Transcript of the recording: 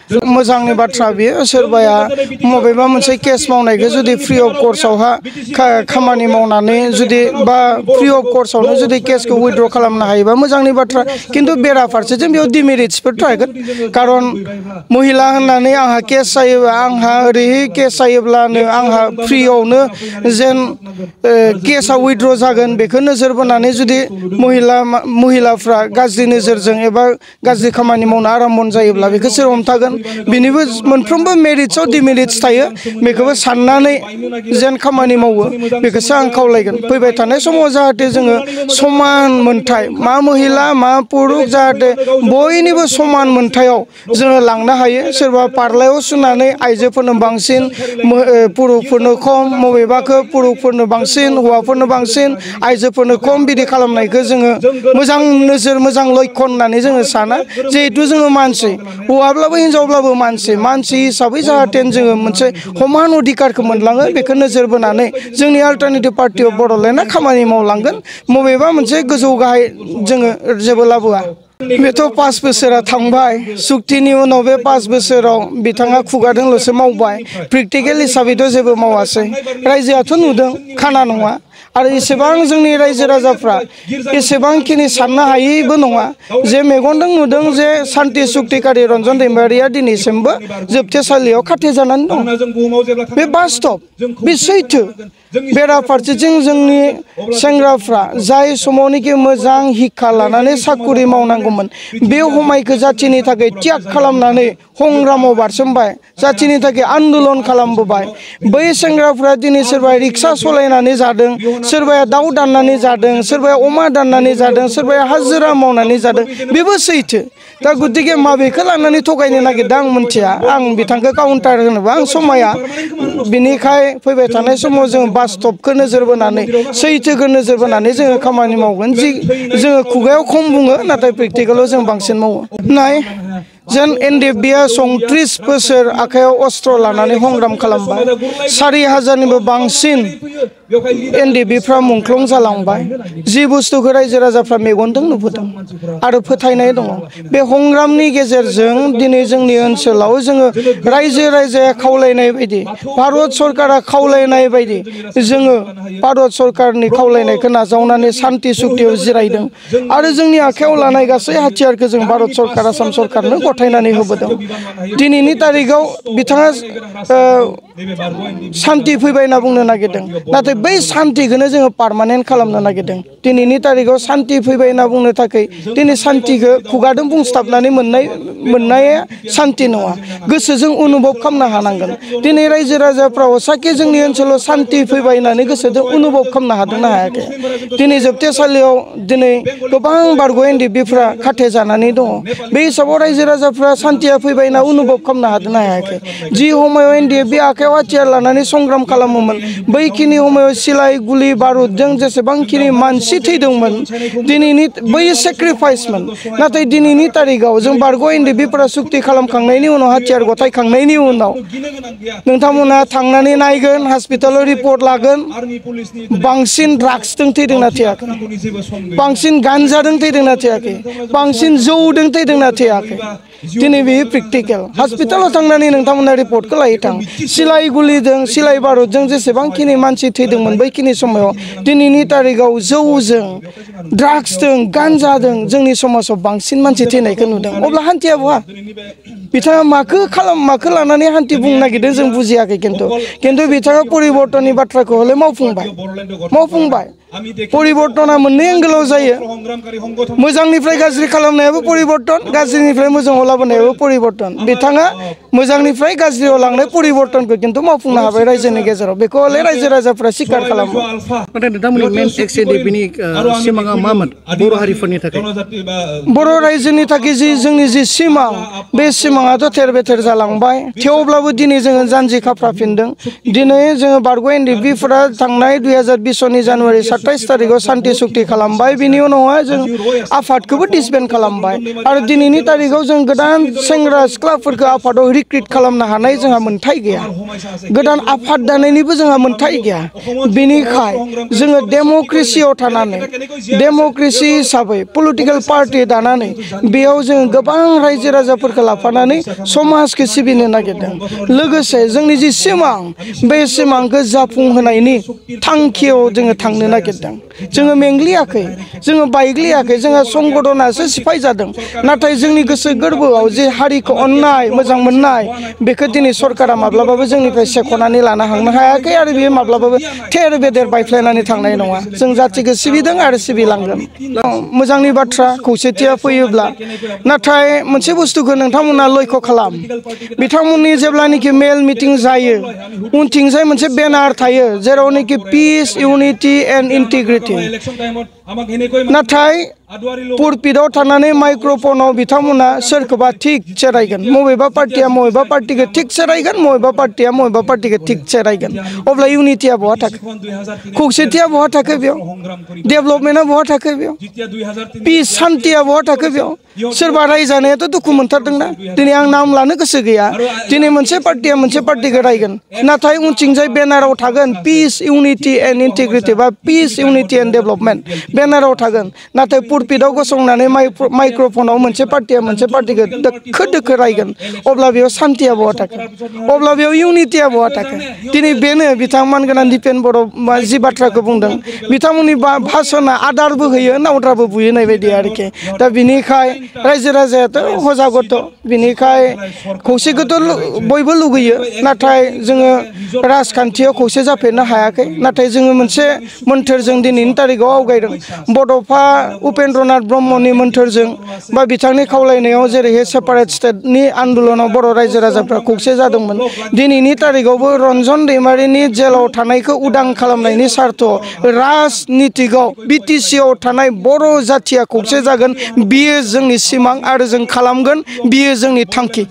मोजांनि बाथ्रा बियो सोरबाया मबेबा मोनसे केस मावनायखौ जुदि फ्रि अफ कर्सआवहा खामानि मावनानै जुदि बा फ्रि अफ कर्सआवनो जुदि केसखौ उइथड्र खालामनो हायोबा मोजांनि बाथ्रा खिन्थु बेराफारसेथिं बेयाव डिमेरिट्सफोर थागोन खारन महिला होननानै आंहा केस जायोबा आंहा ओरैहाय केस जायोब्लानो आंहा फ्रियावनो जेन केसआ उइथड्र जागोन बेखौ नोजोर बोनानै जुदि महिलाफ्रा गाज्रि नोजोरजों एबा गाज्रि खामानि मावनो आराम्भ जायोब्ला बेखौ सोर हमथागोन बिनिबो मोनफ्रोमबो मेरिट्सआव डिमेरिट्स थायो बेखौबो साननानै जेन खामानि मावो बेखौसो आं खावलायगोन फैबाय थानाय समाव जाहाथे जोङो समान मोनथाय मा महिला मा पुरुष जाहाथे बयनिबो समान मोनथायाव जोङो लांनो हायो सोरबा पार्लायाव सुनानै आइजोफोरनो बांसिन पुरुषफोरनो खम मबेबाखौ पुरुषफोरनो बांसिन हौवाफोरनो बांसिन आइजोफोरनो खम बिदि खालामनायखौ जोङो मोजां नोजोर मोजां लक्ष्य होननानै जोङो साना जिहेतु जोङो मानसि हौवाब्लाबो हिनजावब्लाबो मानसि हिसाबै जाहाथे जोङो मोनसे समान अधिकारखौ मोनलाङो बेखौ नोजोर बोनानै जोंनि अल्टारनेटिभ पार्टि अफ बड'लेण्डआ खामानि मावलांगोन मबेबा मोनसे गोजौ गाहाय जोङो जेबो लाबोआ बेथ' 5 बोसोरा थांबाय सुक्तिनि उनाव बे 5 बोसोराव बिथाङा खुगाजोंल'सो मावबाय प्रेक्टिकेल हिसाबैथ' जेबो मावासै रायजोआथ' नुदों खाना नङा आरो एसेबां जोंनि रायजो राजाफ्रा एसेबांखिनि साननो हायैबो नङा जे मेगनजों नुदों जे सान्ति सुक्तिकारि रन्जन दैमारिया दिनैसिमबो जोबथेसालियाव खाथेजानानै दं बे बास्तब बे सैथो बेराफारसेथिं जोंनि सेंग्राफ्रा जाय समावनोखि मोजां हिक्खा लानानै साकुरि मावनांगौमोन बे समायखौ जाथिनि थाखाय त्याग खालामनानै संग्रामाव बारसोमबाय जाथिनि थाखाय आन्दलन खालामबोबाय बै सेंग्राफ्रा दिनै सोरबा रिक्सा सालायनानै जादों सोरबाया दाउ दाननानै जादों सोरबाया अमा दाननानै जादों सोरबाया हाजिरा मावनानै जादों बेबो सैथो दा गतिके माबेखौ लानानै थगायनो नागिरदों आं मिथिया आं बिथांखौ काउन्टार होनोबा आं समाया बिनिखाय फैबाय थानाय समाव जों बास्तबखौ नोजोर बोनानै सैथोखौ नोजोर बोनानै जोङो खामानि मावगोन जि जोङो खुगायाव खम बुङो नाथाय प्रेक्टिकेलाव जों बांसिन मावो नाय जेन एनडिएफबिआ 34 बोसोर आखायाव अस्त्र लानानै संग्राम खालामबाय 4000निबो बांसिन एनडिएफबिफ्रा मुंख्लं जालांबाय जि बुस्थुखौ रायजो राजाफ्रा मेगनजों नुबोदों आरो फोथायनाय दङ बे संग्रामनि गेजेरजों दिनै जोंनि ओनसोलाव जोङो रायजोआ खावलायनाय बायदि भारत सरकारा खावलायनाय बायदि जोङो भारत सरकारनि खावलायनायखौ नाजावनानै सान्ति सुक्तियाव जिरायदों आरो जोंनि आखायाव लानाय गासै हाथियारखौ जों भारत सरकार आसाम सरकारनो गथायनानै होबोदों दिनैनि तारिखाव बिथाङा सान्ति फैबाय होनना बुंनो नागिरदों नाथाय बै सान्तिखौनो जोङो पार्मानेन्ट खालामनो नागिरदों दिनैनि तारिखाव सान्ति फैबाय होनना बुंनो थाखाय दिनै सान्तिखौ खुगाजों बुंस्लाबनानै मोननाया सान्ति नङा गोसोजों अनुभब खालामनो हानांगोन दिनै रायजो राजाफ्रा हसाके जोंनि ओनसोलाव सान्ति फैबाय होननानै गोसोजों अनुभब खालामनो हादोंना हायाखै दिनै जोबथेसालियाव दिनै गोबां बारग' एनडिएफबिफ्रा खाथे जानानै दङ बे हिसाबाव रायजो राजाफ्रा सान्तिया फैबाय होनना अनुभब खालामनो हादोंना हायाखै जि समायाव एनडिएफबि आखायाव हाथियार लानानै संग्राम खालामोमोन बैखिनि समायाव सिलाइ गुलि बारुदजों जेसेबांखिनि मानसि थैदोंमोन दिनैनि बै सेक्रिफाइसमोन नाथाय दिनैनि तारिखाव जों बारग' एनडिएफबिफोरा सुक्ति खालामखांनायनि उनाव हाथियार गथायखांनायनि उनाव नोंथांमोना थांनानै नायगोन हस्पिटालाव रिपर्ट लागोन बांसिन ड्राग्सजों थैदोंना थैयाखै बांसिन गान्जाजों थैदोंना थैयाखै बांसिन जौजों थैदोंना थैयाखै दिनै बेयो प्रेक्टिकेल हस्पिटालाव थांनानै नोंथांमोना रिपर्टखौ लायो थां सिलाइ गुलिजों सिलाइ बारुदजों जेसेबांखिनि मानसि थैदोंमोन बैखिनि समाव दिनैनि तारिखाव जौजों ड्राग्सजों गान्जाजों जोंनि समाजाव बांसिन मानसि थैनायखौ नुदों अब्ला हान्थिया बहा बिथाङा माखौ लानानै हान्थि बुंनो नागिरदों जों बुजियाखै खिन्थु बिथाङा परिबर्तननि बाथ्राखौ हले मावफुंबाय परिबर्तना मोननै एंगेलाव जायो मोजांनिफ्राय गाज्रि खालामनायाबो परिबर्तन गाज्रिनिफ्राय मोजाङाव लाबोनायाबो परिबर्तन बिथाङा मोजांनिफ्राय गाज्रियाव लांनाय परिबर्तनखौ खिन्थु मावफुंनो हाबाय रायजोनि गेजेराव बेखौ हले रायजो राजाफ्रा स्वीकार खालामो नाथाय नोंथांमोननि मेन एक्सएडिएफनि सिमाङा मामोन बर' हारिफोरनि थाखाय बर' रायजोनि थाखाय जोंनि जि सिमां बे सिमाङाथ' थेर बेथेर जालांबाय थेवब्लाबो दिनै जोङो जानजि खाफ्राफिनदों दिनै जोङो बारग' एनडिएफबिफोरा थांनाय 2020 जानुवारि 27 तारिखाव सान्ति सुक्ति खालामबाय बिनि उनावहाय जों आफादखौबो डिसबेन्ड खालामबाय आरो दिनैनि तारिखाव जों गोदान सेंग्रा सिख्लाफोरखौ आफादाव रिक्रुट खालामनो हानाय जोंहा मोन्थाय गैया गोदान आफाद दानायनिबो जोंहा मोन्थाय गैया बिनिखाय जोङो डेम'क्रेसियाव थानानै डेम'क्रेसि हिसाबै पलिटिकेल पार्टि दानानै बेयाव जोङो गोबां रायजो राजाफोरखौ लाफानानै खालामनानै समाजखौ सिबिनो नागिरदों लोगोसे जोंनि जि सिमां बे सिमांखौ जाफुंहोनायनि थांखियाव जोङो थांनो नागिरदों जोङो मेंग्लियाखै जोङो बायग्लियाखै जोङो संगठनासो सिफाय जादों नाथाय जोंनि गोसो गोरबोआव जे हारिखौ अननाय मोजां मोननाय बेखौ दिनै सरकारा माब्लाबाबो जोंनिफ्राय सेख'नानै लानो हांनो हायाखै आरो बेयो माब्लाबाबो थेर बेदेर बायफ्लेनानै थांनाय नङा जों जाथिखौ सिबिदों आरो सिबिलांगोन मोजांनि बाथ्रा खौसेथिया फैयोब्ला नाथाय मोनसे बुस्थुखौ नोंथांमोना लक्ष्य खालाम बिथांमोननि जेब्लानाखि मेल मिटिं जायो उनथिंजाय मोनसे बेनार थायो जेरावनाखि पिस इउनिटि एन्ड इन्टिग्रिटि नाथाय पुलपिटआव थानानै माइक्र'फनाव बिथांमोना सोरखौबा थिग सेरायगोन बबेबा पार्टिखौ थिग सेरायगोन बबेबा पार्टिखौ थिग सेरायगोन अब्ला इउनिटिया बहा थाखो खौसेथिया बहा थाखो बेयाव डेभेलपमेन्टआ बहा थाखो बेयाव पिस सान्थिया बहा थाखो बेयाव सोरबा रायजानायाथ' दुखु मोनथारदोंना दिनै आं नाम लानो गोसो गैया दिनै मोनसे पार्टिया मोनसे पार्टिखौ रायगोन नाथाय उनथिंजाय बेनाराव थागोन पिस इउनिटि एन्ड इन्टिग्रिटि बा पिस इउनिटि एन्ड डेभेलपमेन्ट बेनाराव थागोन नाथाय पुलपिटआव गसंनानै माइक्र'फनाव मोनसे पार्टिखौ दोखो दोखो रायगोन अब्ला बेयाव सान्थिया बहा थाखो अब्ला बेयाव इउनिटिया बहा थाखो दिनै बेनो बिथां मानगोनां दिपेन बर' जि बाथ्राखौ बुंदों बिथांमोननि भाषणआ आदारबो होयो नावद्राबो बुयो होननाय बायदि आरोखि दा बिनिखाय रायजो राजायाथ' हजागथ' बिनिखाय खौसेखौथ' बयबो लुगैयो नाथाय जोङो राजखान्थियाव खौसे जाफेरनो हायाखै नाथाय जोङो मोनसे मोन्थोरजों दिनैनि तारिखआव आवगायदों बड'फा उपेन्द्रनाथ ब्रह्मनि मोन्थोरजों बा बिथांनि खावलायनायाव जेरैहाय सेपारेट स्टेटनि आन्दलनाव बर' रायजो राजाफ्रा खौसे जादोंमोन दिनैनि तारिखआवबो रन्जन दैमारिनि जेलाव थानायखौ उदां खालामनायनि सार्थ राजनितिकआव बिटिसिआव थानाय बर' जाथिया खौसे जागोन बियो जोंनि सिमां आरो जों खालामगोन बियो जोंनि थांखि